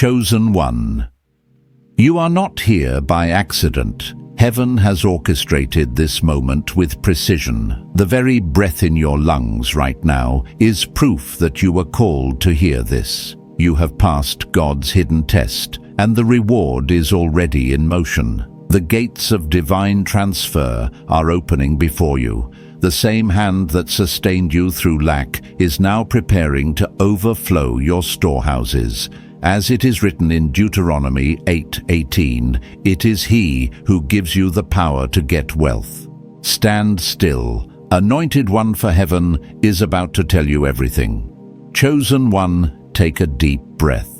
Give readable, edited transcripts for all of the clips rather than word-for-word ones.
Chosen one. You are not here by accident. Heaven has orchestrated this moment with precision. The very breath in your lungs right now is proof that you were called to hear this. You have passed God's hidden test, and the reward is already in motion. The gates of divine transfer are opening before you. The same hand that sustained you through lack is now preparing to overflow your storehouses. As it is written in Deuteronomy 8:18, it is He who gives you the power to get wealth. Stand still. Anointed One for heaven is about to tell you everything. Chosen one, take a deep breath.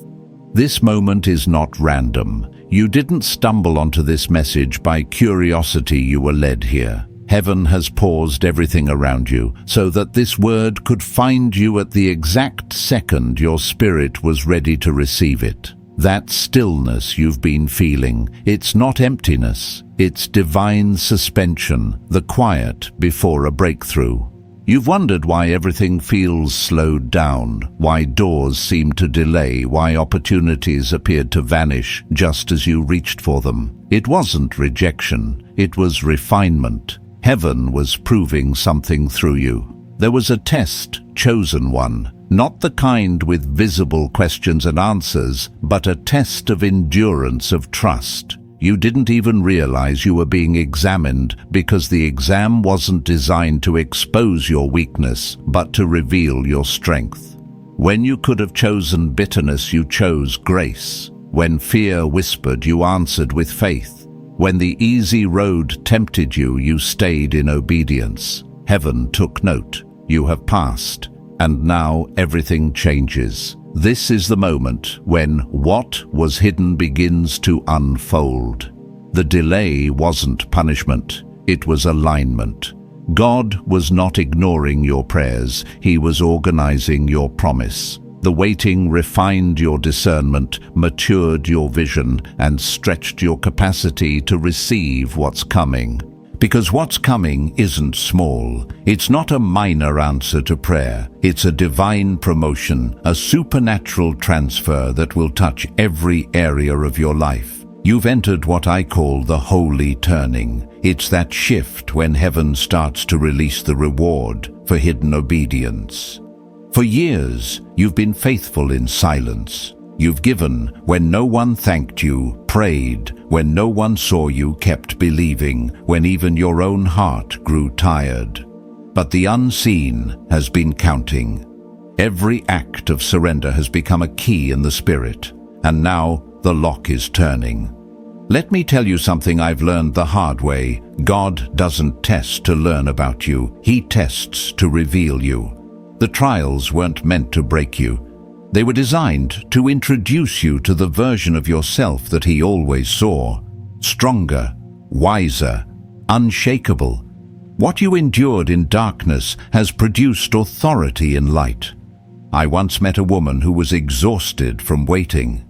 This moment is not random. You didn't stumble onto this message by curiosity. You were led here. Heaven has paused everything around you so that this word could find you at the exact second your spirit was ready to receive it. That stillness you've been feeling, it's not emptiness, it's divine suspension, the quiet before a breakthrough. You've wondered why everything feels slowed down, why doors seem to delay, why opportunities appeared to vanish just as you reached for them. It wasn't rejection, it was refinement. Heaven was proving something through you. There was a test, chosen one, not the kind with visible questions and answers, but a test of endurance, of trust. You didn't even realize you were being examined because the exam wasn't designed to expose your weakness, but to reveal your strength. When you could have chosen bitterness, you chose grace. When fear whispered, you answered with faith. When the easy road tempted you, you stayed in obedience. Heaven took note. You have passed, and now everything changes. This is the moment when what was hidden begins to unfold. The delay wasn't punishment, it was alignment. God was not ignoring your prayers, He was organizing your promise. The waiting refined your discernment, matured your vision, and stretched your capacity to receive what's coming. Because what's coming isn't small. It's not a minor answer to prayer. It's a divine promotion, a supernatural transfer that will touch every area of your life. You've entered what I call the holy turning. It's that shift when heaven starts to release the reward for hidden obedience. For years, you've been faithful in silence. You've given when no one thanked you, prayed when no one saw you, kept believing when even your own heart grew tired. But the unseen has been counting. Every act of surrender has become a key in the spirit, and now the lock is turning. Let me tell you something I've learned the hard way. God doesn't test to learn about you. He tests to reveal you. The trials weren't meant to break you. They were designed to introduce you to the version of yourself that He always saw. Stronger, wiser, unshakable. What you endured in darkness has produced authority in light. I once met a woman who was exhausted from waiting.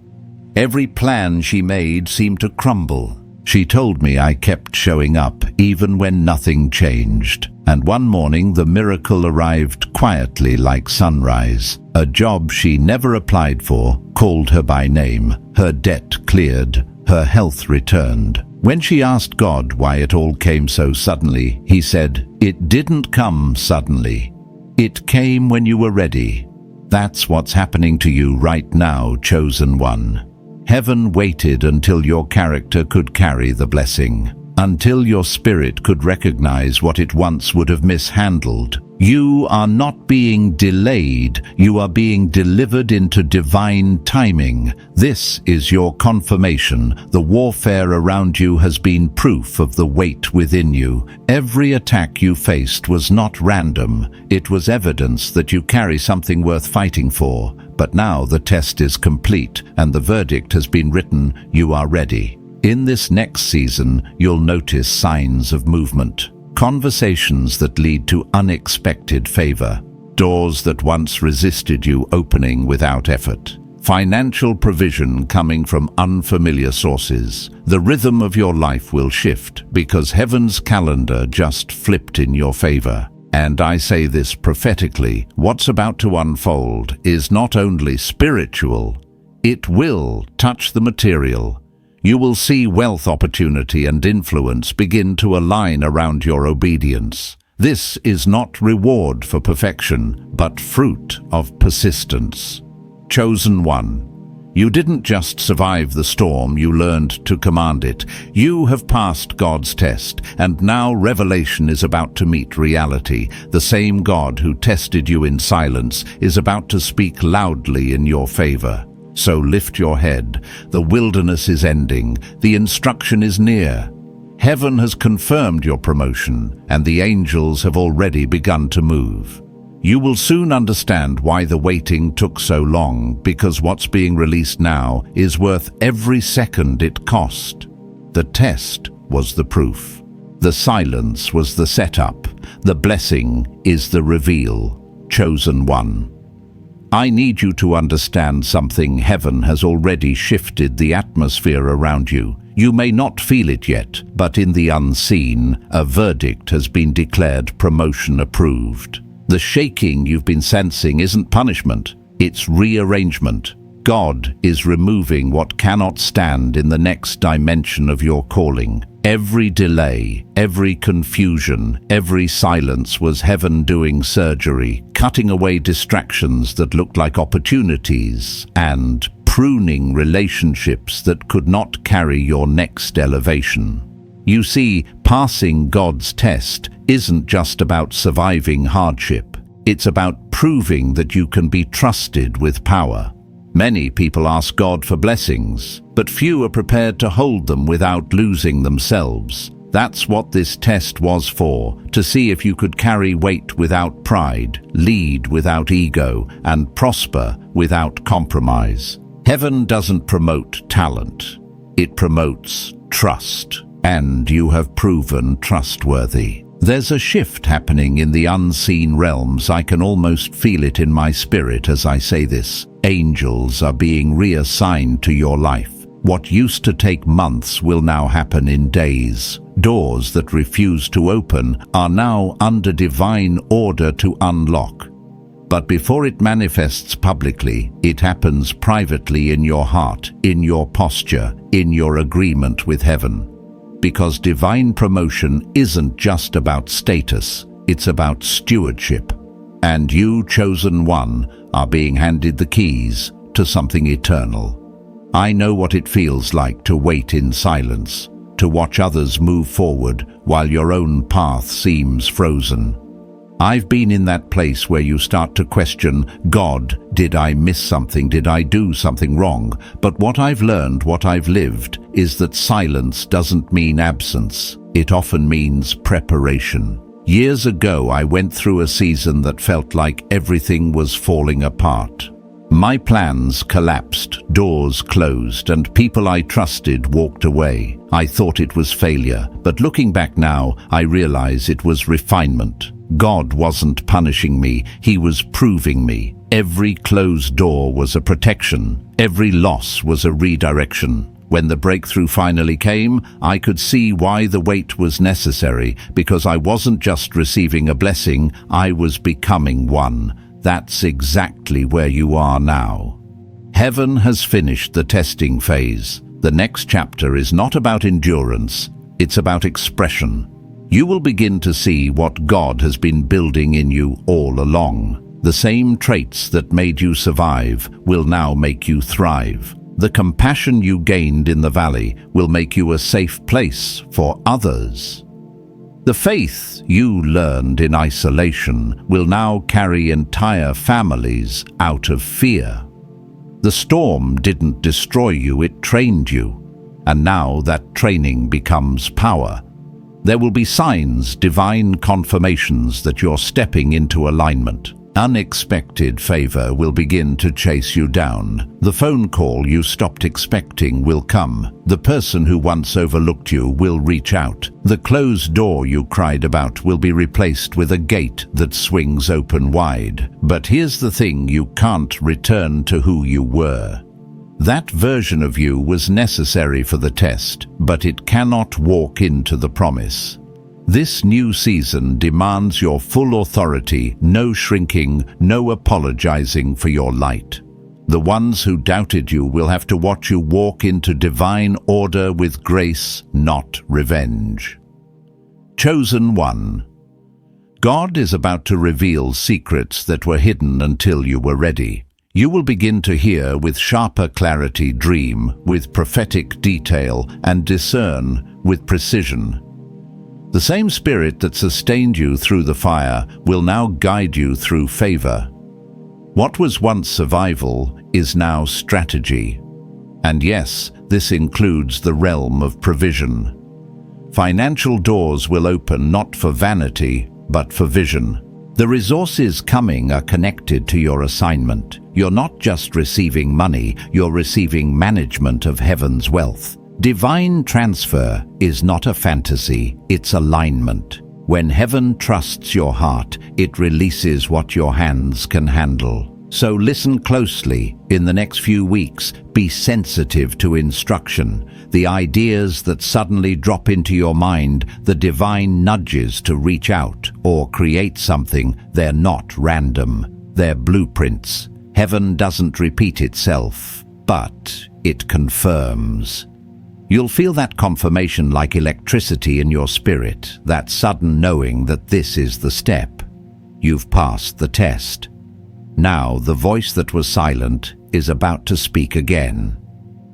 Every plan she made seemed to crumble. She told me I kept showing up even when nothing changed. And one morning the miracle arrived quietly like sunrise. A job she never applied for called her by name. Her debt cleared, her health returned. When she asked God why it all came so suddenly, He said, "It didn't come suddenly. It came when you were ready." That's what's happening to you right now, chosen one. Heaven waited until your character could carry the blessing, until your spirit could recognize what it once would have mishandled. You are not being delayed, you are being delivered into divine timing. This is your confirmation. The warfare around you has been proof of the weight within you. Every attack you faced was not random. It was evidence that you carry something worth fighting for. But now the test is complete and the verdict has been written. You are ready. In this next season, you'll notice signs of movement. Conversations that lead to unexpected favor. Doors that once resisted you opening without effort. Financial provision coming from unfamiliar sources. The rhythm of your life will shift because heaven's calendar just flipped in your favor. And I say this prophetically, what's about to unfold is not only spiritual, It will touch the material. You will see wealth, opportunity, and influence begin to align around your obedience. This is not reward for perfection, but fruit of persistence. Chosen one. You didn't just survive the storm, you learned to command it. You have passed God's test, and now revelation is about to meet reality. The same God who tested you in silence is about to speak loudly in your favor. So lift your head. The wilderness is ending. The instruction is near. Heaven has confirmed your promotion, and the angels have already begun to move. You will soon understand why the waiting took so long, because what's being released now is worth every second it cost. The test was the proof. The silence was the setup. The blessing is the reveal. Chosen one. I need you to understand something. Heaven has already shifted the atmosphere around you. You may not feel it yet, but in the unseen, a verdict has been declared, promotion approved. The shaking you've been sensing isn't punishment, it's rearrangement. God is removing what cannot stand in the next dimension of your calling. Every delay, every confusion, every silence was heaven doing surgery, cutting away distractions that looked like opportunities and pruning relationships that could not carry your next elevation. You see, passing God's test isn't just about surviving hardship. It's about proving that you can be trusted with power. Many people ask God for blessings, but few are prepared to hold them without losing themselves. That's what this test was for, to see if you could carry weight without pride, lead without ego, and prosper without compromise. Heaven doesn't promote talent. It promotes trust. And you have proven trustworthy. There's a shift happening in the unseen realms. I can almost feel it in my spirit as I say this. Angels are being reassigned to your life. What used to take months will now happen in days. Doors that refuse to open are now under divine order to unlock. But before it manifests publicly, it happens privately in your heart, in your posture, in your agreement with heaven. Because divine promotion isn't just about status, it's about stewardship. And you, chosen one, are being handed the keys to something eternal. I know what it feels like to wait in silence, to watch others move forward while your own path seems frozen. I've been in that place where you start to question, God, did I miss something? Did I do something wrong? But what I've learned, what I've lived, is that silence doesn't mean absence. It often means preparation. Years ago, I went through a season that felt like everything was falling apart. My plans collapsed, doors closed, and people I trusted walked away. I thought it was failure, but looking back now, I realize it was refinement. God wasn't punishing me, He was proving me. Every closed door was a protection. Every loss was a redirection. When the breakthrough finally came, I could see why the wait was necessary, because I wasn't just receiving a blessing, I was becoming one. That's exactly where you are now. Heaven has finished the testing phase. The next chapter is not about endurance, it's about expression. You will begin to see what God has been building in you all along. The same traits that made you survive will now make you thrive. The compassion you gained in the valley will make you a safe place for others. The faith you learned in isolation will now carry entire families out of fear. The storm didn't destroy you, it trained you. And now that training becomes power. There will be signs, divine confirmations that you're stepping into alignment. Unexpected favor will begin to chase you down. The phone call you stopped expecting will come. The person who once overlooked you will reach out. The closed door you cried about will be replaced with a gate that swings open wide. But here's the thing, you can't return to who you were. That version of you was necessary for the test, but it cannot walk into the promise. This new season demands your full authority, no shrinking, no apologizing for your light. The ones who doubted you will have to watch you walk into divine order with grace, not revenge. Chosen one. God is about to reveal secrets that were hidden until you were ready. You will begin to hear with sharper clarity, dream with prophetic detail, and discern with precision. The same spirit that sustained you through the fire will now guide you through favor. What was once survival is now strategy. And yes, this includes the realm of provision. Financial doors will open not for vanity, but for vision. The resources coming are connected to your assignment. You're not just receiving money, you're receiving management of heaven's wealth. Divine transfer is not a fantasy, it's alignment. When heaven trusts your heart, it releases what your hands can handle. So listen closely. In the next few weeks, be sensitive to instruction, the ideas that suddenly drop into your mind, the divine nudges to reach out or create something. They're not random, they're blueprints. Heaven doesn't repeat itself, but it confirms. You'll feel that confirmation like electricity in your spirit, that sudden knowing that this is the step. You've passed the test. Now the voice that was silent is about to speak again.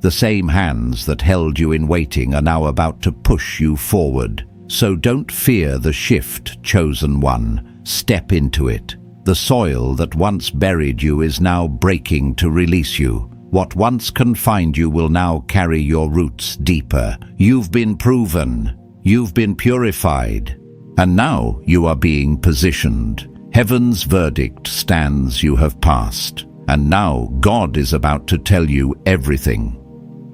The same hands that held you in waiting are now about to push you forward. So don't fear the shift, chosen one. Step into it. The soil that once buried you is now breaking to release you. What once confined you will now carry your roots deeper. You've been proven. You've been purified. And now you are being positioned. Heaven's verdict stands, you have passed. And now God is about to tell you everything.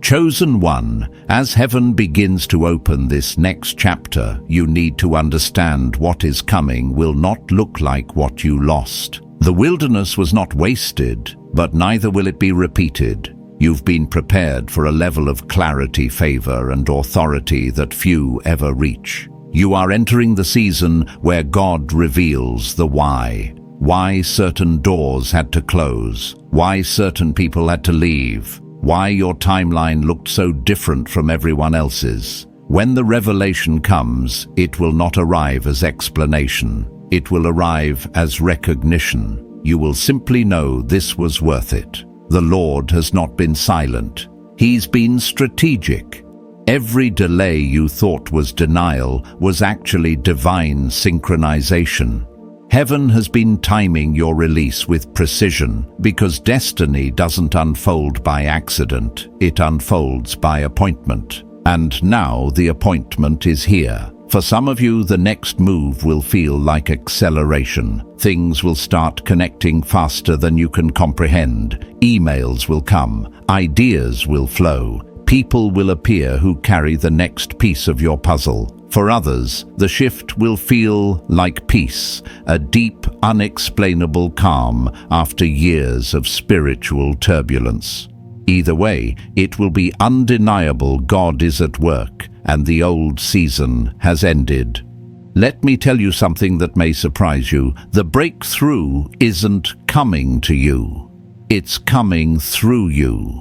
Chosen one, as heaven begins to open this next chapter, you need to understand what is coming will not look like what you lost. The wilderness was not wasted, but neither will it be repeated. You've been prepared for a level of clarity, favor, and authority that few ever reach. You are entering the season where God reveals the why. Why certain doors had to close. Why certain people had to leave. Why your timeline looked so different from everyone else's. When the revelation comes, it will not arrive as explanation. It will arrive as recognition. You will simply know this was worth it. The Lord has not been silent. He's been strategic. Every delay you thought was denial was actually divine synchronization. Heaven has been timing your release with precision because destiny doesn't unfold by accident, it unfolds by appointment. And now the appointment is here. For some of you, the next move will feel like acceleration. Things will start connecting faster than you can comprehend. Emails will come, ideas will flow. People will appear who carry the next piece of your puzzle. For others, the shift will feel like peace, a deep, unexplainable calm after years of spiritual turbulence. Either way, it will be undeniable God is at work and the old season has ended. Let me tell you something that may surprise you. The breakthrough isn't coming to you. It's coming through you.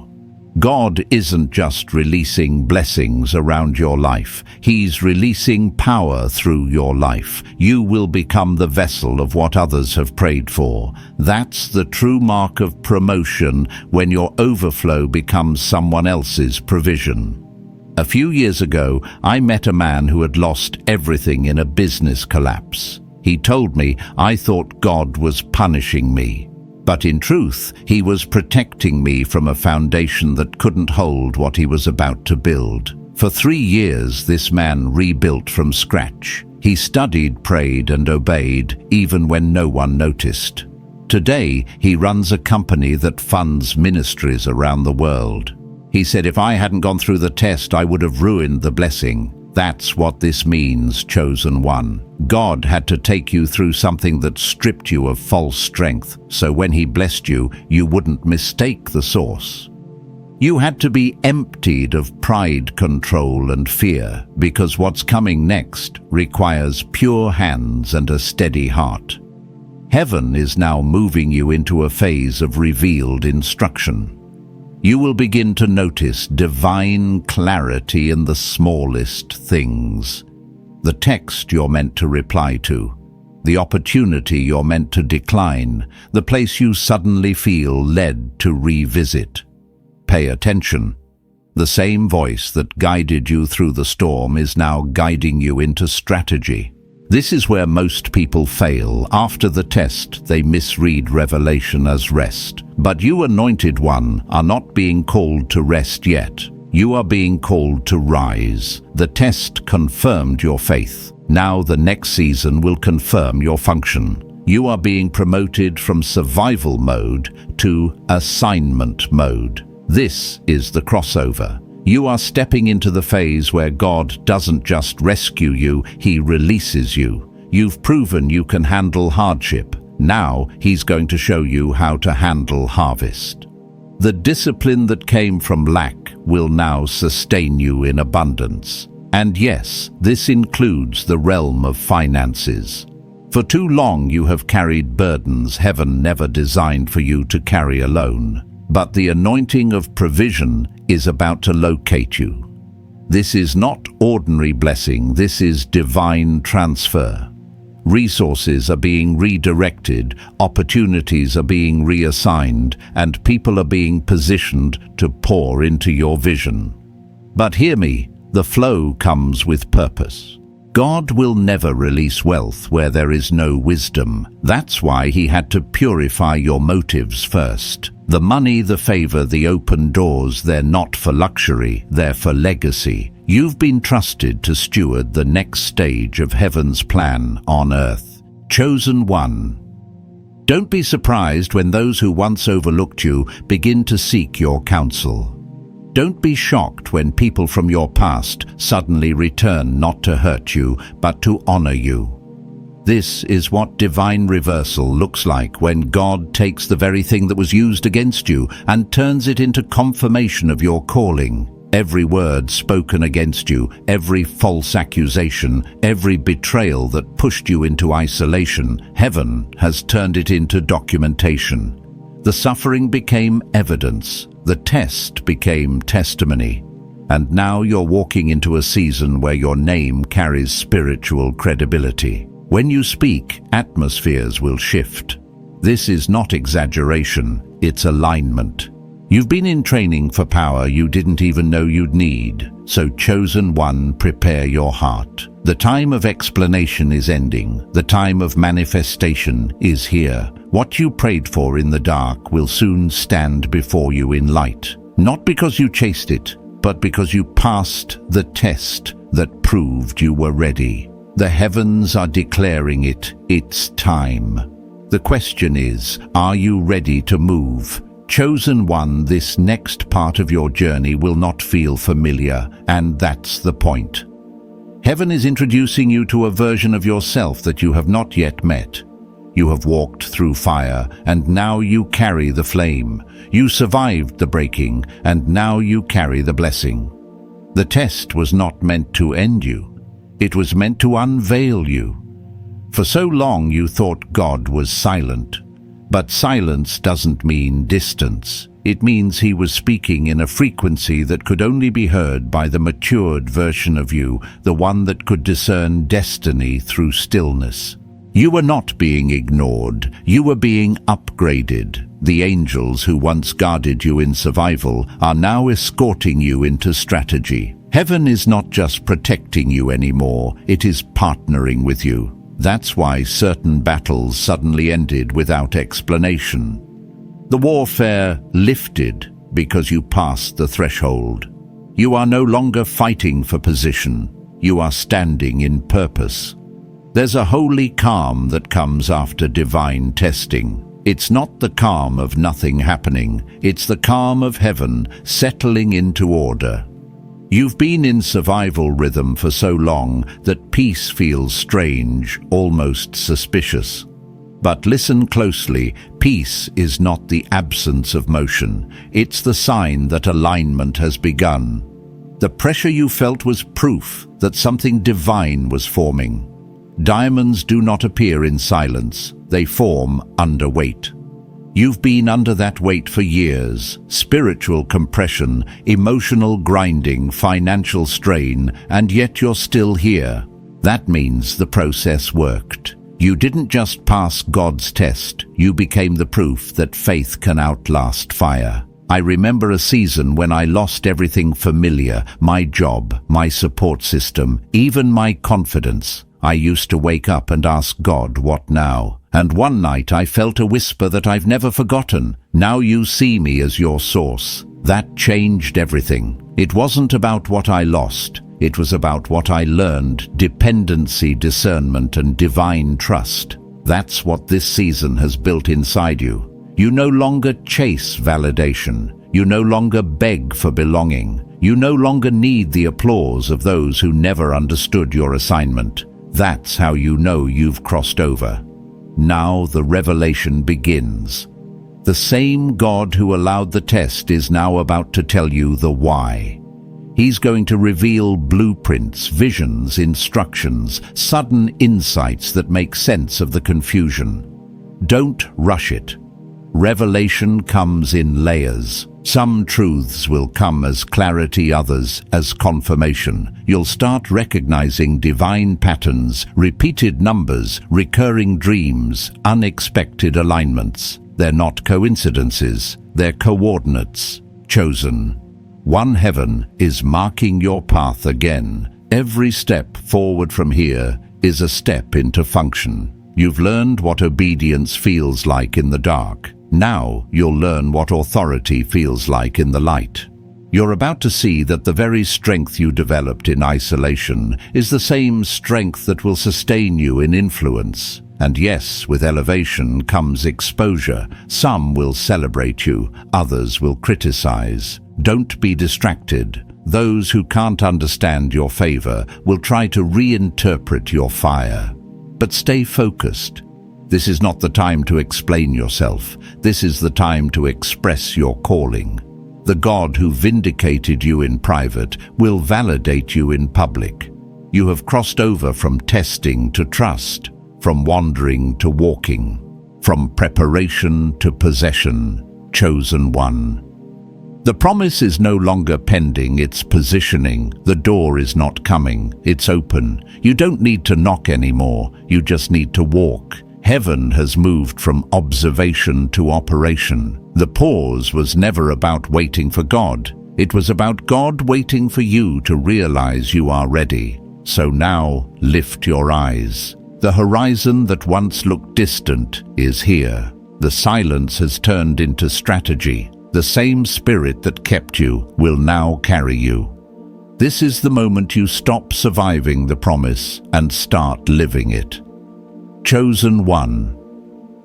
God isn't just releasing blessings around your life. He's releasing power through your life. You will become the vessel of what others have prayed for. That's the true mark of promotion, when your overflow becomes someone else's provision. A few years ago, I met a man who had lost everything in a business collapse. He told me, I thought God was punishing me. But in truth, he was protecting me from a foundation that couldn't hold what he was about to build. For 3 years, this man rebuilt from scratch. He studied, prayed, and obeyed, even when no one noticed. Today, he runs a company that funds ministries around the world. He said, if I hadn't gone through the test, I would have ruined the blessing. That's what this means, chosen one. God had to take you through something that stripped you of false strength, so when he blessed you, you wouldn't mistake the source. You had to be emptied of pride, control, and fear, because what's coming next requires pure hands and a steady heart. Heaven is now moving you into a phase of revealed instruction. You will begin to notice divine clarity in the smallest things. The text you're meant to reply to, the opportunity you're meant to decline, the place you suddenly feel led to revisit. Pay attention. The same voice that guided you through the storm is now guiding you into strategy. This is where most people fail. After the test, they misread revelation as rest. But you, anointed one, are not being called to rest yet. You are being called to rise. The test confirmed your faith. Now the next season will confirm your function. You are being promoted from survival mode to assignment mode. This is the crossover. You are stepping into the phase where God doesn't just rescue you, He releases you. You've proven you can handle hardship. Now He's going to show you how to handle harvest. The discipline that came from lack will now sustain you in abundance. And yes, this includes the realm of finances. For too long you have carried burdens heaven never designed for you to carry alone. But the anointing of provision is about to locate you. This is not ordinary blessing, this is divine transfer. Resources are being redirected, opportunities are being reassigned, and people are being positioned to pour into your vision. But hear me, the flow comes with purpose. God will never release wealth where there is no wisdom. That's why He had to purify your motives first. The money, the favor, the open doors, they're not for luxury, they're for legacy. You've been trusted to steward the next stage of heaven's plan on earth. Chosen one. Don't be surprised when those who once overlooked you begin to seek your counsel. Don't be shocked when people from your past suddenly return not to hurt you, but to honor you. This is what divine reversal looks like when God takes the very thing that was used against you and turns it into confirmation of your calling. Every word spoken against you, every false accusation, every betrayal that pushed you into isolation, heaven has turned it into documentation. The suffering became evidence. The test became testimony. And now you're walking into a season where your name carries spiritual credibility. When you speak, atmospheres will shift. This is not exaggeration, it's alignment. You've been in training for power you didn't even know you'd need. So chosen one, prepare your heart. The time of explanation is ending. The time of manifestation is here. What you prayed for in the dark will soon stand before you in light. Not because you chased it, but because you passed the test that proved you were ready. The heavens are declaring it. It's time. The question is, are you ready to move? Chosen one, this next part of your journey will not feel familiar, and that's the point. Heaven is introducing you to a version of yourself that you have not yet met. You have walked through fire, and now you carry the flame. You survived the breaking, and now you carry the blessing. The test was not meant to end you. It was meant to unveil you. For so long you thought God was silent. But silence doesn't mean distance. It means He was speaking in a frequency that could only be heard by the matured version of you, the one that could discern destiny through stillness. You were not being ignored. You were being upgraded. The angels who once guarded you in survival are now escorting you into strategy. Heaven is not just protecting you anymore, it is partnering with you. That's why certain battles suddenly ended without explanation. The warfare lifted because you passed the threshold. You are no longer fighting for position. You are standing in purpose. There's a holy calm that comes after divine testing. It's not the calm of nothing happening. It's the calm of heaven settling into order. You've been in survival rhythm for so long that peace feels strange, almost suspicious. But listen closely, peace is not the absence of motion. It's the sign that alignment has begun. The pressure you felt was proof that something divine was forming. Diamonds do not appear in silence, they form under weight. You've been under that weight for years: spiritual compression, emotional grinding, financial strain, and yet you're still here. That means the process worked. You didn't just pass God's test, you became the proof that faith can outlast fire. I remember a season when I lost everything familiar: my job, my support system, even my confidence. I used to wake up and ask God, what now? And one night I felt a whisper that I've never forgotten: now you see me as your source. That changed everything. It wasn't about what I lost, it was about what I learned: dependency, discernment, and divine trust. That's what this season has built inside you. You no longer chase validation. You no longer beg for belonging. You no longer need the applause of those who never understood your assignment. That's how you know you've crossed over. Now the revelation begins. The same God who allowed the test is now about to tell you the why. He's going to reveal blueprints, visions, instructions, sudden insights that make sense of the confusion. Don't rush it. Revelation comes in layers. Some truths will come as clarity, others as confirmation. You'll start recognizing divine patterns, repeated numbers, recurring dreams, unexpected alignments. They're not coincidences, they're coordinates. Chosen. One heaven is marking your path again. Every step forward from here is a step into function. You've learned what obedience feels like in the dark. Now you'll learn what authority feels like in the light. You're about to see that the very strength you developed in isolation is the same strength that will sustain you in influence. And yes, with elevation comes exposure. Some will celebrate you, others will criticize. Don't be distracted. Those who can't understand your favor will try to reinterpret your fire. But stay focused. This is not the time to explain yourself. This is the time to express your calling. The God who vindicated you in private will validate you in public. You have crossed over from testing to trust, from wandering to walking, from preparation to possession. Chosen one. The promise is no longer pending, it's positioning. The door is not coming, it's open. You don't need to knock anymore, you just need to walk. Heaven has moved from observation to operation. The pause was never about waiting for God. It was about God waiting for you to realize you are ready. So now, lift your eyes. The horizon that once looked distant is here. The silence has turned into strategy. The same spirit that kept you will now carry you. This is the moment you stop surviving the promise and start living it. Chosen one.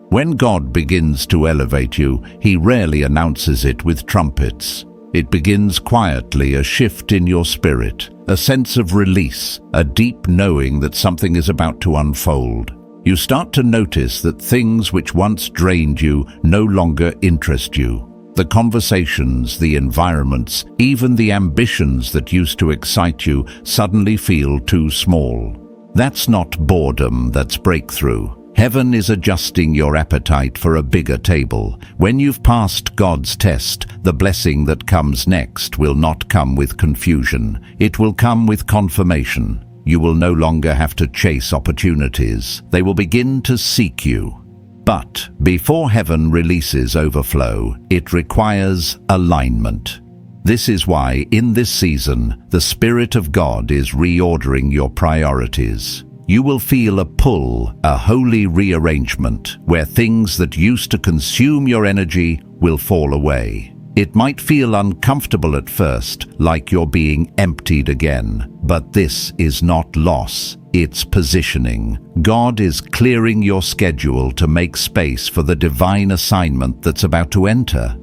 When God begins to elevate you, He rarely announces it with trumpets. It begins quietly, a shift in your spirit, a sense of release, a deep knowing that something is about to unfold. You start to notice that things which once drained you no longer interest you. The conversations, the environments, even the ambitions that used to excite you suddenly feel too small. That's not boredom, that's breakthrough. Heaven is adjusting your appetite for a bigger table. When you've passed God's test, the blessing that comes next will not come with confusion. It will come with confirmation. You will no longer have to chase opportunities. They will begin to seek you. But before heaven releases overflow, it requires alignment. This is why, in this season, the Spirit of God is reordering your priorities. You will feel a pull, a holy rearrangement, where things that used to consume your energy will fall away. It might feel uncomfortable at first, like you're being emptied again. But this is not loss, it's positioning. God is clearing your schedule to make space for the divine assignment that's about to enter.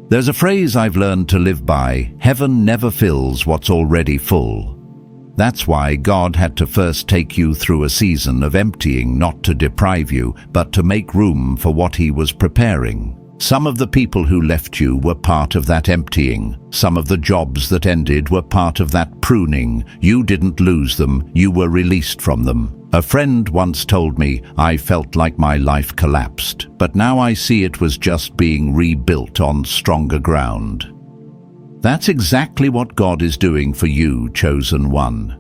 There's a phrase I've learned to live by: heaven never fills what's already full. That's why God had to first take you through a season of emptying, not to deprive you, but to make room for what He was preparing. Some of the people who left you were part of that emptying. Some of the jobs that ended were part of that pruning. You didn't lose them, you were released from them. A friend once told me I felt like my life collapsed, but now I see it was just being rebuilt on stronger ground. That's exactly what God is doing for you, chosen one.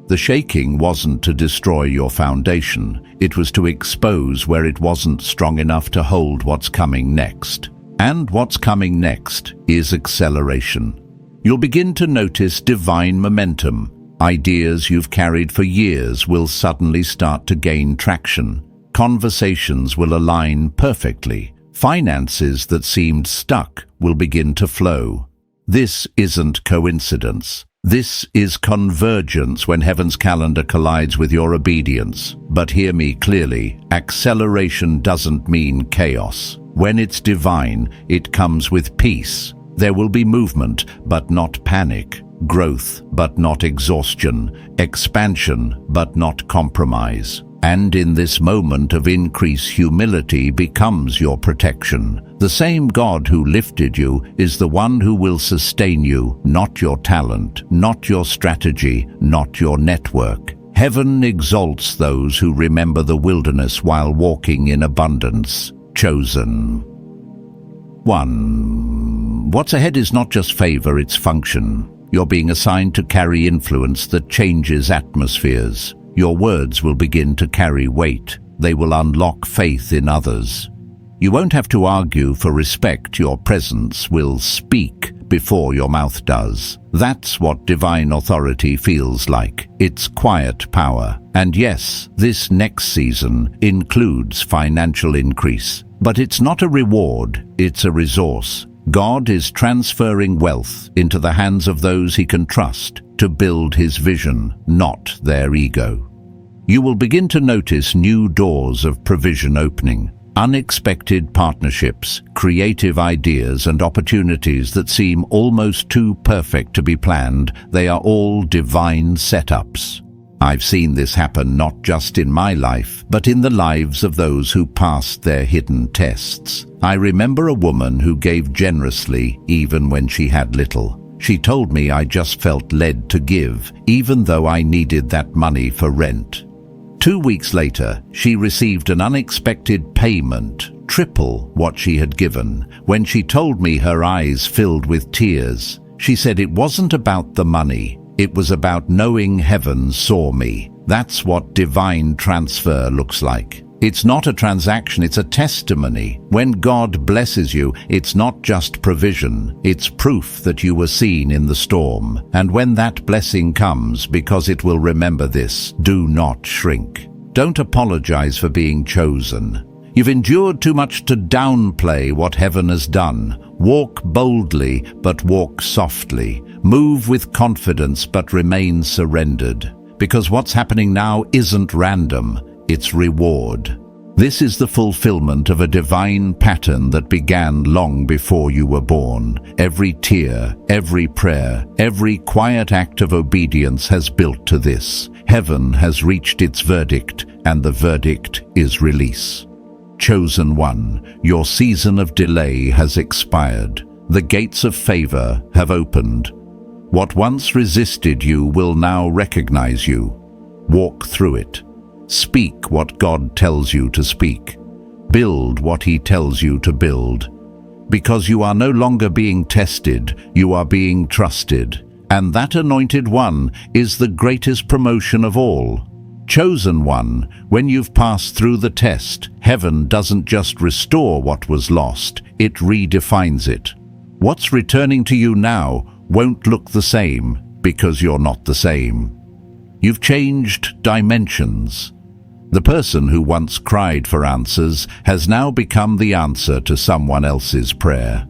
The shaking wasn't to destroy your foundation, it was to expose where it wasn't strong enough to hold what's coming next. And what's coming next is acceleration. You'll begin to notice divine momentum. Ideas you've carried for years will suddenly start to gain traction. Conversations will align perfectly. Finances that seemed stuck will begin to flow. This isn't coincidence. This is convergence when heaven's calendar collides with your obedience. But hear me clearly, acceleration doesn't mean chaos. When it's divine, it comes with peace. There will be movement, but not panic. Growth, but not exhaustion. Expansion, but not compromise. And in this moment of increase, humility becomes your protection. The same God who lifted you is the one who will sustain you, not your talent, not your strategy, not your network. Heaven exalts those who remember the wilderness while walking in abundance. Chosen one. What's ahead is not just favor, it's function. You're being assigned to carry influence that changes atmospheres. Your words will begin to carry weight. They will unlock faith in others. You won't have to argue for respect. Your presence will speak before your mouth does. That's what divine authority feels like. It's quiet power. And yes, this next season includes financial increase. But it's not a reward, it's a resource. God is transferring wealth into the hands of those he can trust to build his vision, not their ego. You will begin to notice new doors of provision opening, unexpected partnerships, creative ideas and opportunities that seem almost too perfect to be planned. They are all divine setups. I've seen this happen not just in my life, but in the lives of those who passed their hidden tests. I remember a woman who gave generously even when she had little. She told me I just felt led to give, even though I needed that money for rent. 2 weeks later, she received an unexpected payment, triple what she had given. When she told me, her eyes filled with tears. She said it wasn't about the money. It was about knowing heaven saw me. That's what divine transfer looks like. It's not a transaction, it's a testimony. When God blesses you, it's not just provision, it's proof that you were seen in the storm. And when that blessing comes, because it will remember this, do not shrink. Don't apologize for being chosen. You've endured too much to downplay what heaven has done. Walk boldly, but walk softly. Move with confidence, but remain surrendered. Because what's happening now isn't random, it's reward. This is the fulfillment of a divine pattern that began long before you were born. Every tear, every prayer, every quiet act of obedience has built to this. Heaven has reached its verdict, and the verdict is release. Chosen one, your season of delay has expired. The gates of favor have opened. What once resisted you will now recognize you. Walk through it. Speak what God tells you to speak. Build what he tells you to build. Because you are no longer being tested, you are being trusted. And that anointed one is the greatest promotion of all. Chosen one, when you've passed through the test, heaven doesn't just restore what was lost, it redefines it. What's returning to you now won't look the same because you're not the same. You've changed dimensions. The person who once cried for answers has now become the answer to someone else's prayer.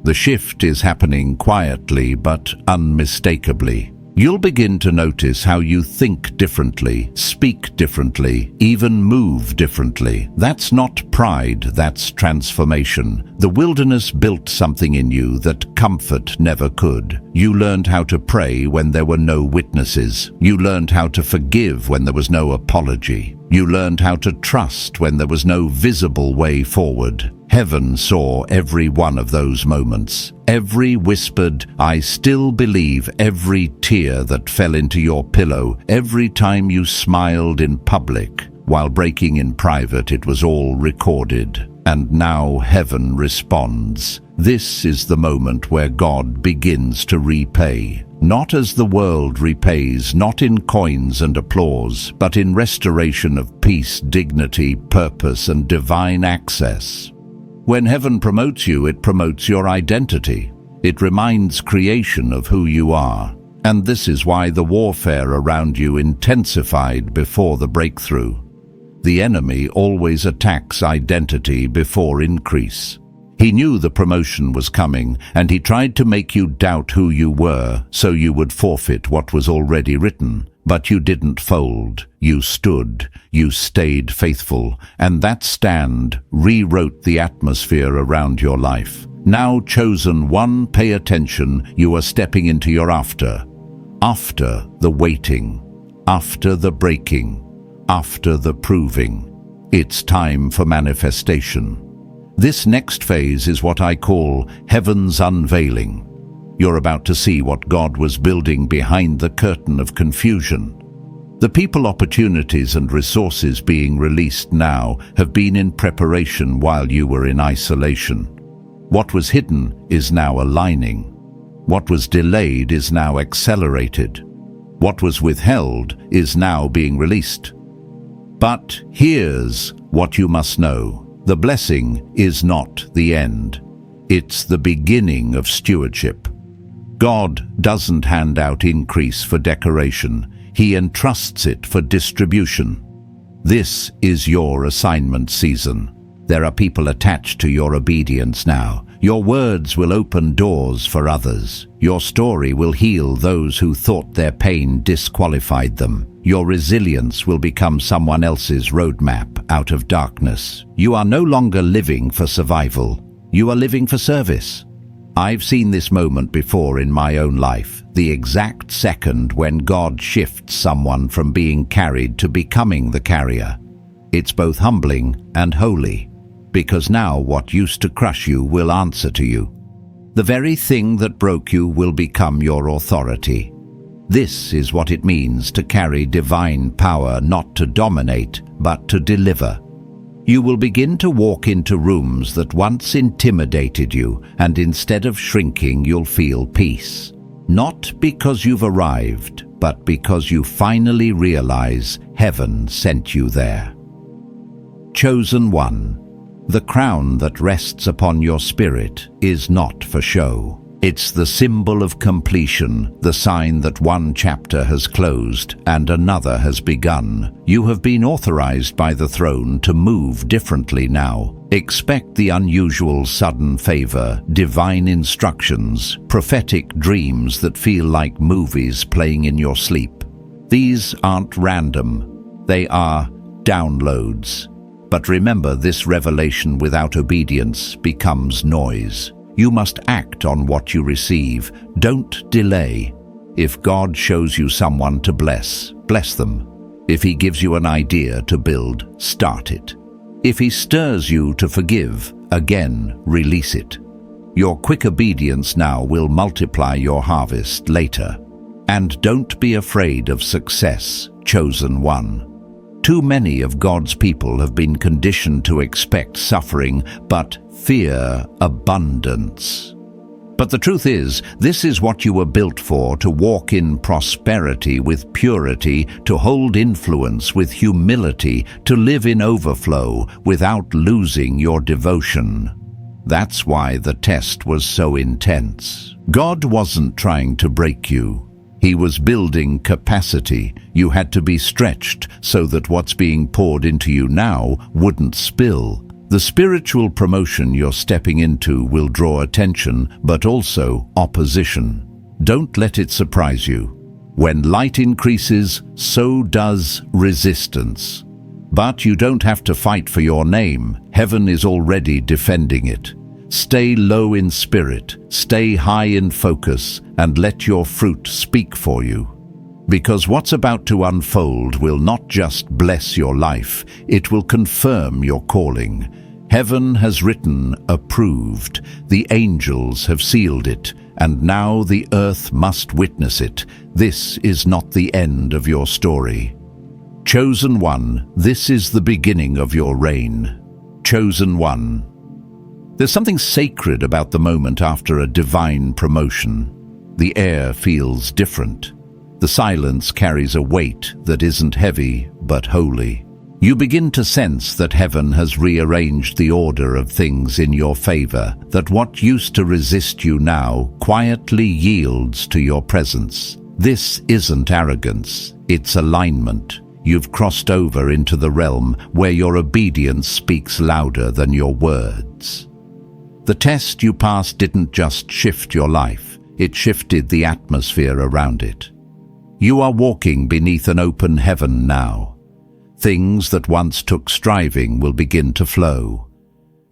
The shift is happening quietly but unmistakably. You'll begin to notice how you think differently, speak differently, even move differently. That's not pride, that's transformation. The wilderness built something in you that comfort never could. You learned how to pray when there were no witnesses. You learned how to forgive when there was no apology. You learned how to trust when there was no visible way forward. Heaven saw every one of those moments. Every whispered, "I still believe," every tear that fell into your pillow, every time you smiled in public. While breaking in private, it was all recorded. And now heaven responds. This is the moment where God begins to repay. Not as the world repays, not in coins and applause, but in restoration of peace, dignity, purpose, and divine access. When heaven promotes you, it promotes your identity. It reminds creation of who you are. And this is why the warfare around you intensified before the breakthrough. The enemy always attacks identity before increase. He knew the promotion was coming, and he tried to make you doubt who you were, so you would forfeit what was already written. But you didn't fold. You stood. You stayed faithful. And that stand rewrote the atmosphere around your life. Now, chosen one, pay attention. You are stepping into your after. After the waiting. After the breaking. After the proving. It's time for manifestation. This next phase is what I call heaven's unveiling. You're about to see what God was building behind the curtain of confusion. The people, opportunities, and resources being released now have been in preparation while you were in isolation. What was hidden is now aligning. What was delayed is now accelerated. What was withheld is now being released. But here's what you must know. The blessing is not the end. It's the beginning of stewardship. God doesn't hand out increase for decoration. He entrusts it for distribution. This is your assignment season. There are people attached to your obedience now. Your words will open doors for others. Your story will heal those who thought their pain disqualified them. Your resilience will become someone else's roadmap out of darkness. You are no longer living for survival. You are living for service. I've seen this moment before in my own life, the exact second when God shifts someone from being carried to becoming the carrier. It's both humbling and holy, because now what used to crush you will answer to you. The very thing that broke you will become your authority. This is what it means to carry divine power, not to dominate, but to deliver. You will begin to walk into rooms that once intimidated you, and instead of shrinking, you'll feel peace. Not because you've arrived, but because you finally realize heaven sent you there. Chosen one. The crown that rests upon your spirit is not for show. It's the symbol of completion, the sign that one chapter has closed and another has begun. You have been authorized by the throne to move differently now. Expect the unusual sudden favor, divine instructions, prophetic dreams that feel like movies playing in your sleep. These aren't random. They are downloads. But remember, this revelation without obedience becomes noise. You must act on what you receive. Don't delay. If God shows you someone to bless, bless them. If He gives you an idea to build, start it. If He stirs you to forgive, again, release it. Your quick obedience now will multiply your harvest later. And don't be afraid of success, chosen one. Too many of God's people have been conditioned to expect suffering, but fear abundance. But the truth is, this is what you were built for: to walk in prosperity with purity, to hold influence with humility, to live in overflow without losing your devotion. That's why the test was so intense. God wasn't trying to break you. He was building capacity. You had to be stretched so that what's being poured into you now wouldn't spill. The spiritual promotion you're stepping into will draw attention, but also opposition. Don't let it surprise you. When light increases, so does resistance. But you don't have to fight for your name. Heaven is already defending it. Stay low in spirit, stay high in focus, and let your fruit speak for you. Because what's about to unfold will not just bless your life, it will confirm your calling. Heaven has written, approved, the angels have sealed it, and now the earth must witness it. This is not the end of your story. Chosen one, this is the beginning of your reign. Chosen one. There's something sacred about the moment after a divine promotion. The air feels different. The silence carries a weight that isn't heavy but holy. You begin to sense that heaven has rearranged the order of things in your favor, that what used to resist you now quietly yields to your presence. This isn't arrogance, it's alignment. You've crossed over into the realm where your obedience speaks louder than your words. The test you passed didn't just shift your life, it shifted the atmosphere around it. You are walking beneath an open heaven now. Things that once took striving will begin to flow.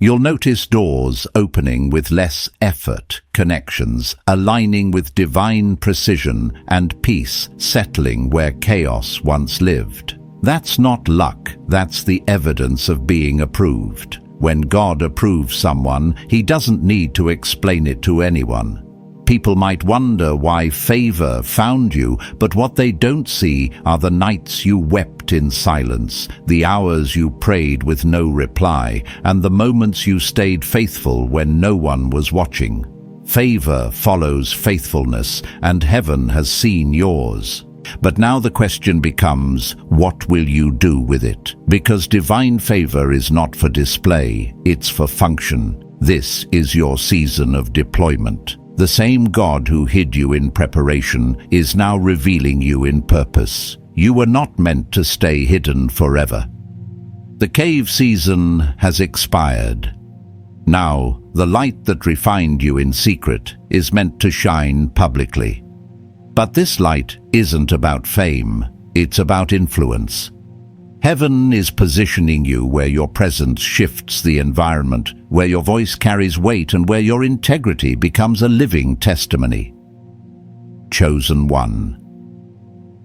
You'll notice doors opening with less effort, connections aligning with divine precision, and peace settling where chaos once lived. That's not luck, that's the evidence of being approved. When God approves someone, He doesn't need to explain it to anyone. People might wonder why favor found you, but what they don't see are the nights you wept in silence, the hours you prayed with no reply, and the moments you stayed faithful when no one was watching. Favor follows faithfulness, and heaven has seen yours. But now the question becomes, what will you do with it? Because divine favor is not for display, it's for function. This is your season of deployment. The same God who hid you in preparation is now revealing you in purpose. You were not meant to stay hidden forever. The cave season has expired. Now, the light that refined you in secret is meant to shine publicly. But this light isn't about fame, it's about influence. Heaven is positioning you where your presence shifts the environment, where your voice carries weight, and where your integrity becomes a living testimony. Chosen one.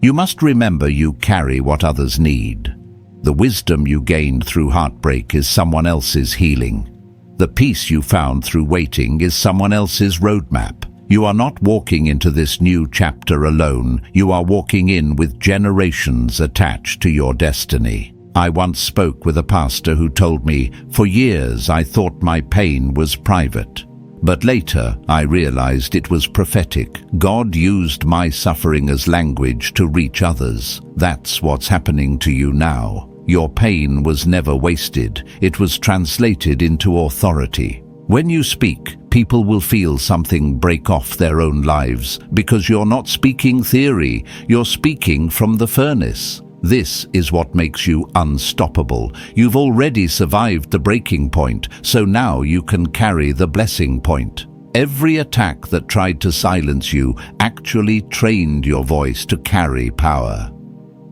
You must remember you carry what others need. The wisdom you gained through heartbreak is someone else's healing. The peace you found through waiting is someone else's roadmap. You are not walking into this new chapter alone. You are walking in with generations attached to your destiny. I once spoke with a pastor who told me, "For years I thought my pain was private. But later I realized it was prophetic. God used my suffering as language to reach others." That's what's happening to you now. Your pain was never wasted. It was translated into authority. When you speak, people will feel something break off their own lives, because you're not speaking theory, you're speaking from the furnace. This is what makes you unstoppable. You've already survived the breaking point, so now you can carry the blessing point. Every attack that tried to silence you actually trained your voice to carry power.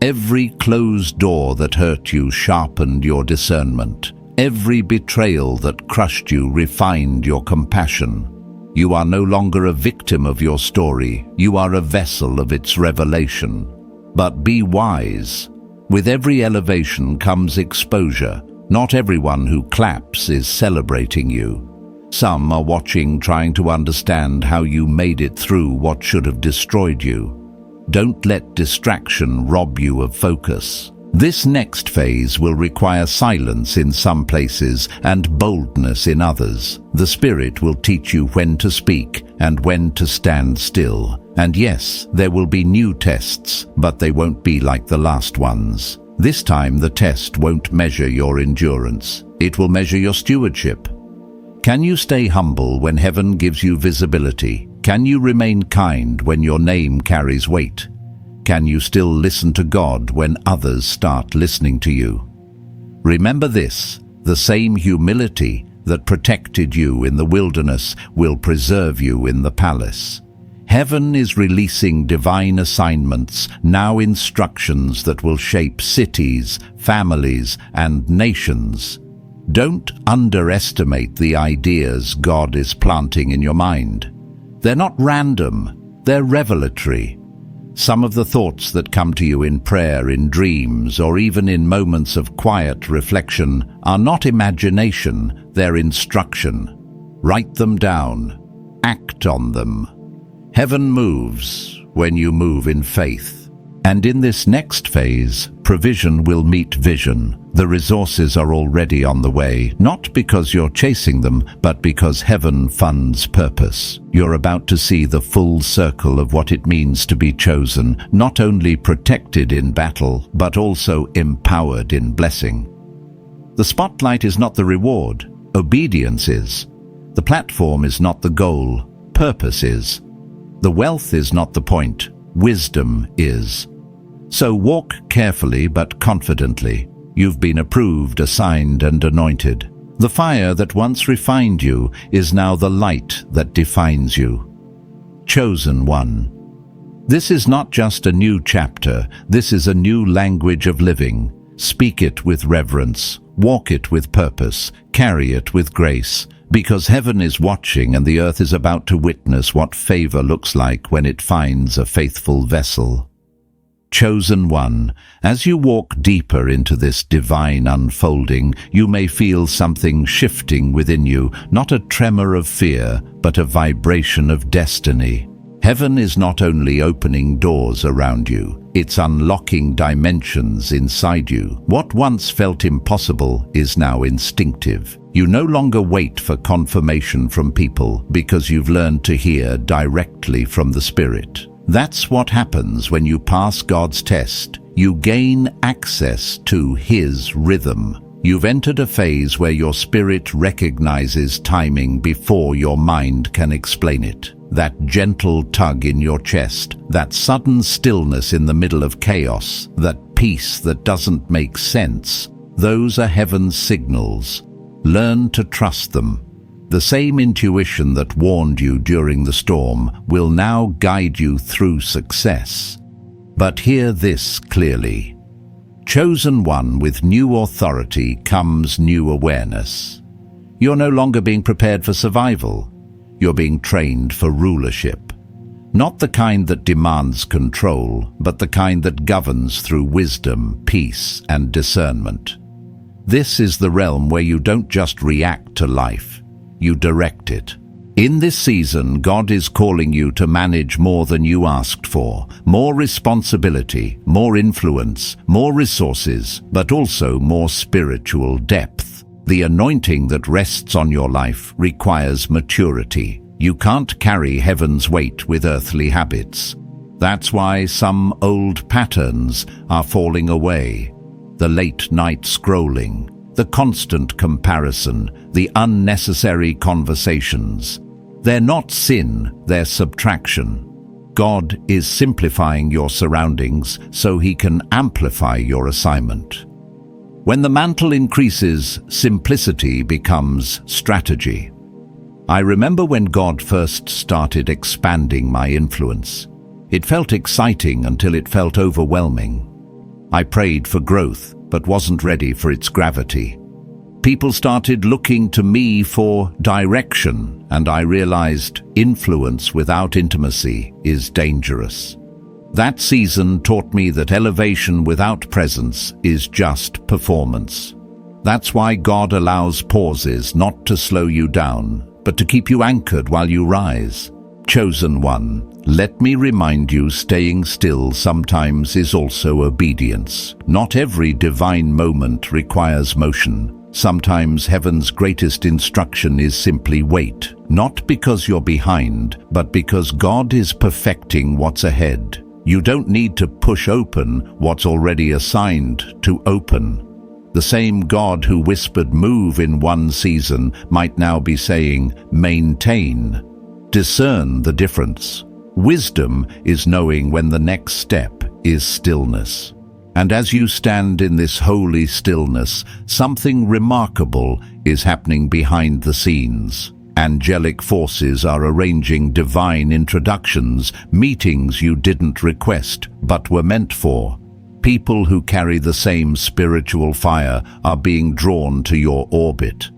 Every closed door that hurt you sharpened your discernment. Every betrayal that crushed you refined your compassion. You are no longer a victim of your story, you are a vessel of its revelation. But be wise. With every elevation comes exposure. Not everyone who claps is celebrating you. Some are watching, trying to understand how you made it through what should have destroyed you. Don't let distraction rob you of focus. This next phase will require silence in some places and boldness in others. The Spirit will teach you when to speak and when to stand still. And yes, there will be new tests, but they won't be like the last ones. This time the test won't measure your endurance. It will measure your stewardship. Can you stay humble when heaven gives you visibility? Can you remain kind when your name carries weight? Can you still listen to God when others start listening to you? Remember this, the same humility that protected you in the wilderness will preserve you in the palace. Heaven is releasing divine assignments, now instructions that will shape cities, families, and nations. Don't underestimate the ideas God is planting in your mind. They're not random, they're revelatory. Some of the thoughts that come to you in prayer, in dreams, or even in moments of quiet reflection are not imagination, they're instruction. Write them down. Act on them. Heaven moves when you move in faith. And in this next phase, provision will meet vision. The resources are already on the way, not because you're chasing them, but because heaven funds purpose. You're about to see the full circle of what it means to be chosen, not only protected in battle, but also empowered in blessing. The spotlight is not the reward, obedience is. The platform is not the goal, purpose is. The wealth is not the point, wisdom is. So walk carefully but confidently. You've been approved, assigned, and anointed. The fire that once refined you is now the light that defines you. Chosen one. This is not just a new chapter, this is a new language of living. Speak it with reverence, walk it with purpose, carry it with grace, because heaven is watching and the earth is about to witness what favor looks like when it finds a faithful vessel. Chosen one, as you walk deeper into this divine unfolding, you may feel something shifting within you, not a tremor of fear, but a vibration of destiny. Heaven is not only opening doors around you, it's unlocking dimensions inside you. What once felt impossible is now instinctive. You no longer wait for confirmation from people because you've learned to hear directly from the Spirit. That's what happens when you pass God's test. You gain access to His rhythm. You've entered a phase where your spirit recognizes timing before your mind can explain it. That gentle tug in your chest, that sudden stillness in the middle of chaos, that peace that doesn't make sense, those are heaven's signals. Learn to trust them. The same intuition that warned you during the storm will now guide you through success. But hear this clearly. Chosen one, with new authority comes new awareness. You're no longer being prepared for survival. You're being trained for rulership. Not the kind that demands control, but the kind that governs through wisdom, peace, and discernment. This is the realm where you don't just react to life. You direct it. In this season, God is calling you to manage more than you asked for, more responsibility, more influence, more resources, but also more spiritual depth. The anointing that rests on your life requires maturity. You can't carry heaven's weight with earthly habits. That's why some old patterns are falling away. The late-night scrolling, the constant comparison, the unnecessary conversations. They're not sin, they're subtraction. God is simplifying your surroundings so He can amplify your assignment. When the mantle increases, simplicity becomes strategy. I remember when God first started expanding my influence. It felt exciting until it felt overwhelming. I prayed for growth, but wasn't ready for its gravity. People started looking to me for direction, and I realized influence without intimacy is dangerous. That season taught me that elevation without presence is just performance. That's why God allows pauses, not to slow you down, but to keep you anchored while you rise. Chosen one, let me remind you, staying still sometimes is also obedience. Not every divine moment requires motion. Sometimes heaven's greatest instruction is simply wait, not because you're behind, but because God is perfecting what's ahead. You don't need to push open what's already assigned to open. The same God who whispered move in one season might now be saying maintain. Discern the difference. Wisdom is knowing when the next step is stillness. And as you stand in this holy stillness, something remarkable is happening behind the scenes. Angelic forces are arranging divine introductions, meetings you didn't request but were meant for. People who carry the same spiritual fire are being drawn to your orbit.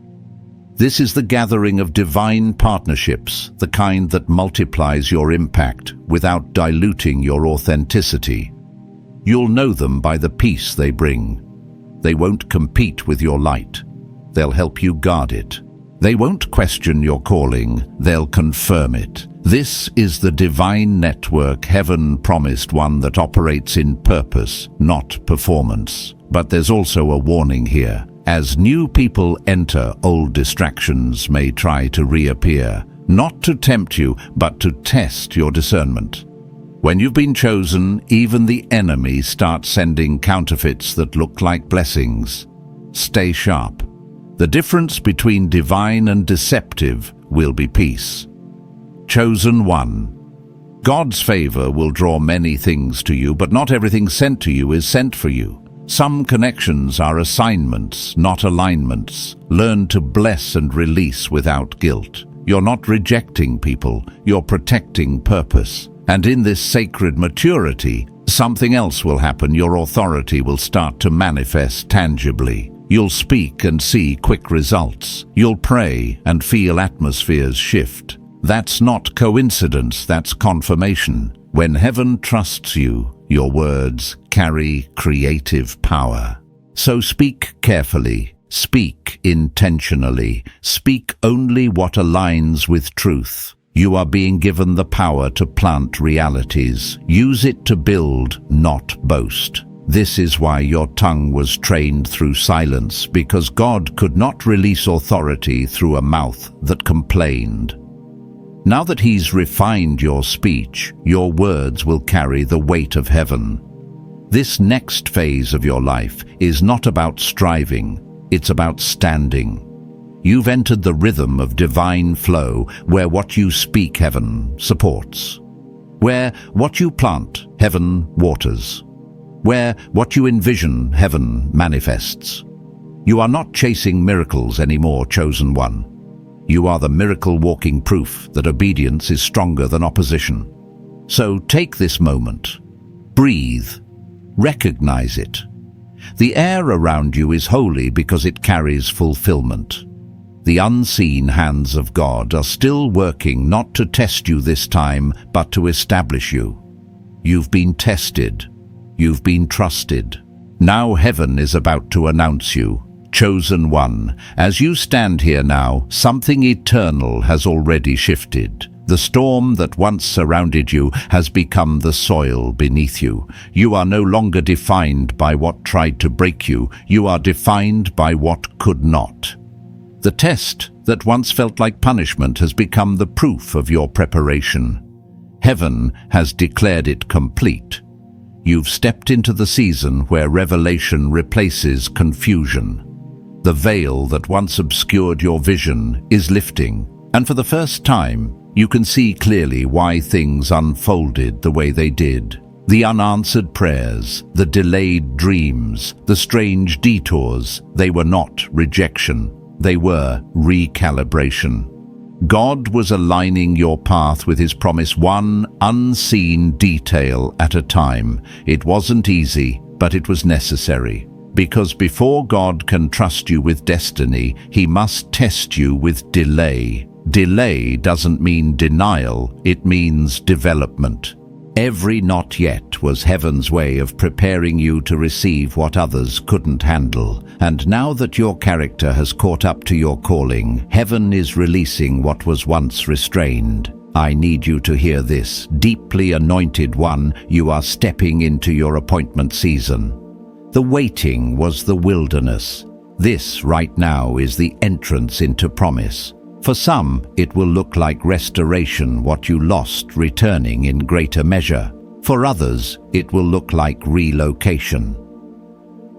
This is the gathering of divine partnerships, the kind that multiplies your impact without diluting your authenticity. You'll know them by the peace they bring. They won't compete with your light. They'll help you guard it. They won't question your calling, they'll confirm it. This is the divine network heaven promised, one that operates in purpose, not performance. But there's also a warning here. As new people enter, old distractions may try to reappear, not to tempt you, but to test your discernment. When you've been chosen, even the enemy starts sending counterfeits that look like blessings. Stay sharp. The difference between divine and deceptive will be peace. Chosen one. God's favor will draw many things to you, but not everything sent to you is sent for you. Some connections are assignments, not alignments. Learn to bless and release without guilt. You're not rejecting people, you're protecting purpose. And in this sacred maturity, something else will happen. Your authority will start to manifest tangibly. You'll speak and see quick results. You'll pray and feel atmospheres shift. That's not coincidence, that's confirmation. When heaven trusts you, your words carry creative power. So speak carefully, speak intentionally, speak only what aligns with truth. You are being given the power to plant realities. Use it to build, not boast. This is why your tongue was trained through silence, because God could not release authority through a mouth that complained. Now that He's refined your speech, your words will carry the weight of heaven. This next phase of your life is not about striving, it's about standing. You've entered the rhythm of divine flow, where what you speak, heaven supports. Where what you plant, heaven waters. Where what you envision, heaven manifests. You are not chasing miracles anymore, chosen one. You are the miracle-walking proof that obedience is stronger than opposition. So take this moment. Breathe. Recognize it. The air around you is holy because it carries fulfillment. The unseen hands of God are still working, not to test you this time, but to establish you. You've been tested. You've been trusted. Now heaven is about to announce you, chosen one. As you stand here now, something eternal has already shifted. The storm that once surrounded you has become the soil beneath you. You are no longer defined by what tried to break you. You are defined by what could not. The test that once felt like punishment has become the proof of your preparation. Heaven has declared it complete. You've stepped into the season where revelation replaces confusion. The veil that once obscured your vision is lifting, and for the first time, you can see clearly why things unfolded the way they did. The unanswered prayers, the delayed dreams, the strange detours, they were not rejection. They were recalibration. God was aligning your path with His promise, one unseen detail at a time. It wasn't easy, but it was necessary. Because before God can trust you with destiny, He must test you with delay. Delay doesn't mean denial, it means development. Every not yet was heaven's way of preparing you to receive what others couldn't handle. And now that your character has caught up to your calling, heaven is releasing what was once restrained. I need you to hear this. Deeply anointed one, you are stepping into your appointment season. The waiting was the wilderness. This right now is the entrance into promise. For some, it will look like restoration, what you lost returning in greater measure. For others, it will look like relocation.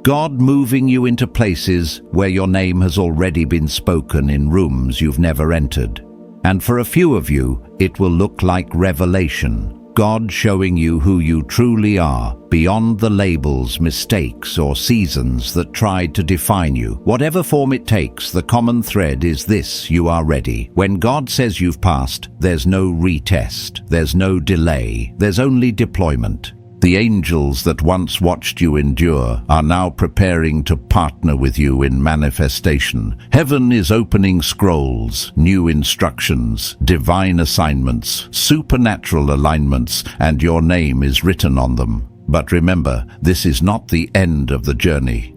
God moving you into places where your name has already been spoken, in rooms you've never entered. And for a few of you, it will look like revelation. God showing you who you truly are, beyond the labels, mistakes, or seasons that tried to define you. Whatever form it takes, the common thread is this: you are ready. When God says you've passed, there's no retest, there's no delay, there's only deployment. The angels that once watched you endure are now preparing to partner with you in manifestation. Heaven is opening scrolls, new instructions, divine assignments, supernatural alignments, and your name is written on them. But remember, this is not the end of the journey.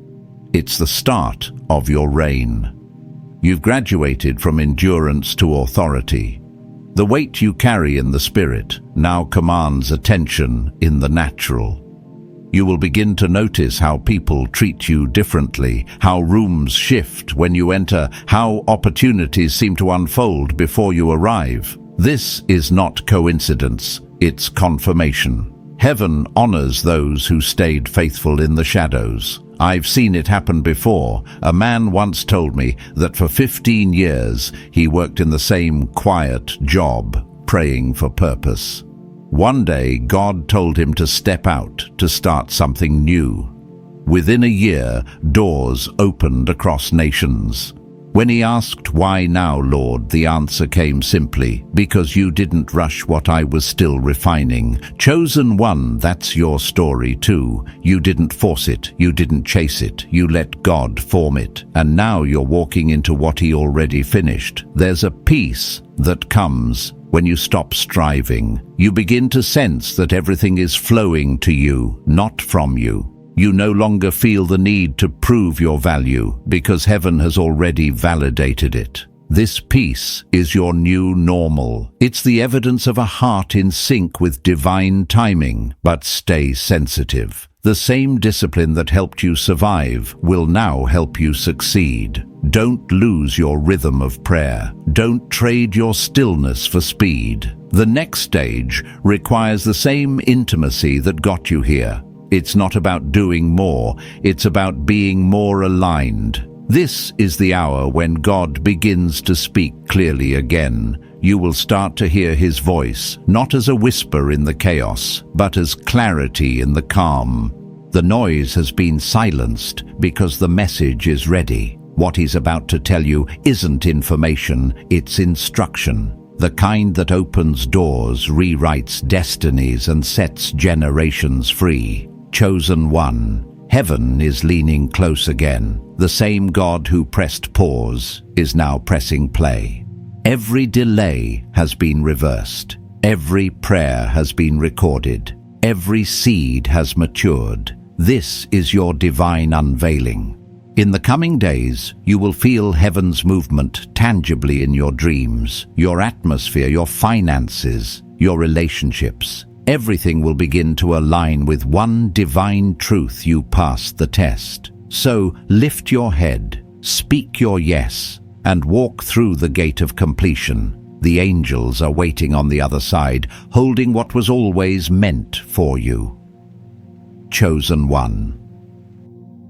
It's the start of your reign. You've graduated from endurance to authority. The weight you carry in the spirit now commands attention in the natural. You will begin to notice how people treat you differently, how rooms shift when you enter, how opportunities seem to unfold before you arrive. This is not coincidence, it's confirmation. Heaven honors those who stayed faithful in the shadows. I've seen it happen before. A man once told me that for 15 years he worked in the same quiet job, praying for purpose. One day, God told him to step out to start something new. Within a year, doors opened across nations. When he asked, "Why now, Lord?" the answer came simply, "Because you didn't rush what I was still refining." Chosen one, that's your story too. You didn't force it, you didn't chase it, you let God form it. And now you're walking into what he already finished. There's a peace that comes when you stop striving. You begin to sense that everything is flowing to you, not from you. You no longer feel the need to prove your value because heaven has already validated it. This peace is your new normal. It's the evidence of a heart in sync with divine timing, but stay sensitive. The same discipline that helped you survive will now help you succeed. Don't lose your rhythm of prayer. Don't trade your stillness for speed. The next stage requires the same intimacy that got you here. It's not about doing more, it's about being more aligned. This is the hour when God begins to speak clearly again. You will start to hear his voice, not as a whisper in the chaos, but as clarity in the calm. The noise has been silenced because the message is ready. What he's about to tell you isn't information, it's instruction. The kind that opens doors, rewrites destinies, and sets generations free. Chosen one. Heaven is leaning close again. The same God who pressed pause is now pressing play. Every delay has been reversed. Every prayer has been recorded. Every seed has matured. This is your divine unveiling. In the coming days, you will feel heaven's movement tangibly in your dreams, your atmosphere, your finances, your relationships. Everything will begin to align with one divine truth. You passed the test. So lift your head, speak your yes, and walk through the gate of completion. The angels are waiting on the other side, holding what was always meant for you. Chosen one.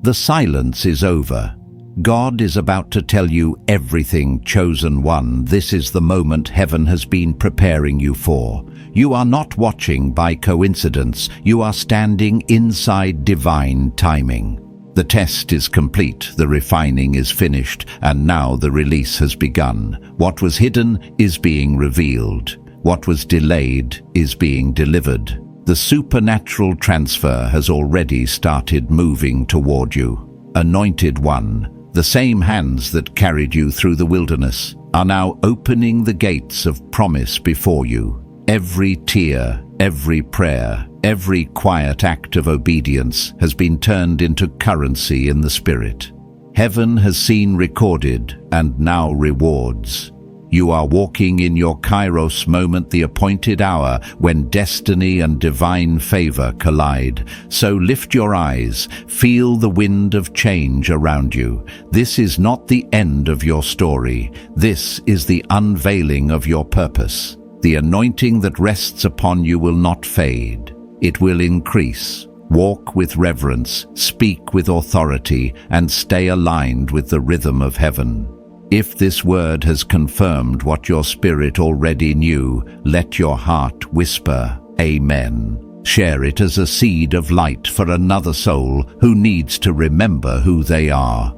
The silence is over. God is about to tell you everything, chosen one. This is the moment heaven has been preparing you for. You are not watching by coincidence. You are standing inside divine timing. The test is complete, the refining is finished, and now the release has begun. What was hidden is being revealed. What was delayed is being delivered. The supernatural transfer has already started moving toward you. Anointed one. The same hands that carried you through the wilderness are now opening the gates of promise before you. Every tear, every prayer, every quiet act of obedience has been turned into currency in the Spirit. Heaven has seen recorded and now rewards. You are walking in your kairos moment, the appointed hour when destiny and divine favor collide. So lift your eyes, feel the wind of change around you. This is not the end of your story. This is the unveiling of your purpose. The anointing that rests upon you will not fade. It will increase. Walk with reverence, speak with authority, and stay aligned with the rhythm of heaven. If this word has confirmed what your spirit already knew, let your heart whisper, Amen. Share it as a seed of light for another soul who needs to remember who they are.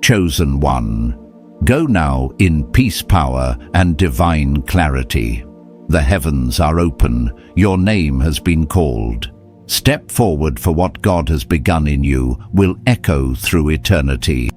Chosen one. Go now in peace, power, and divine clarity. The heavens are open. Your name has been called. Step forward, for what God has begun in you will echo through eternity.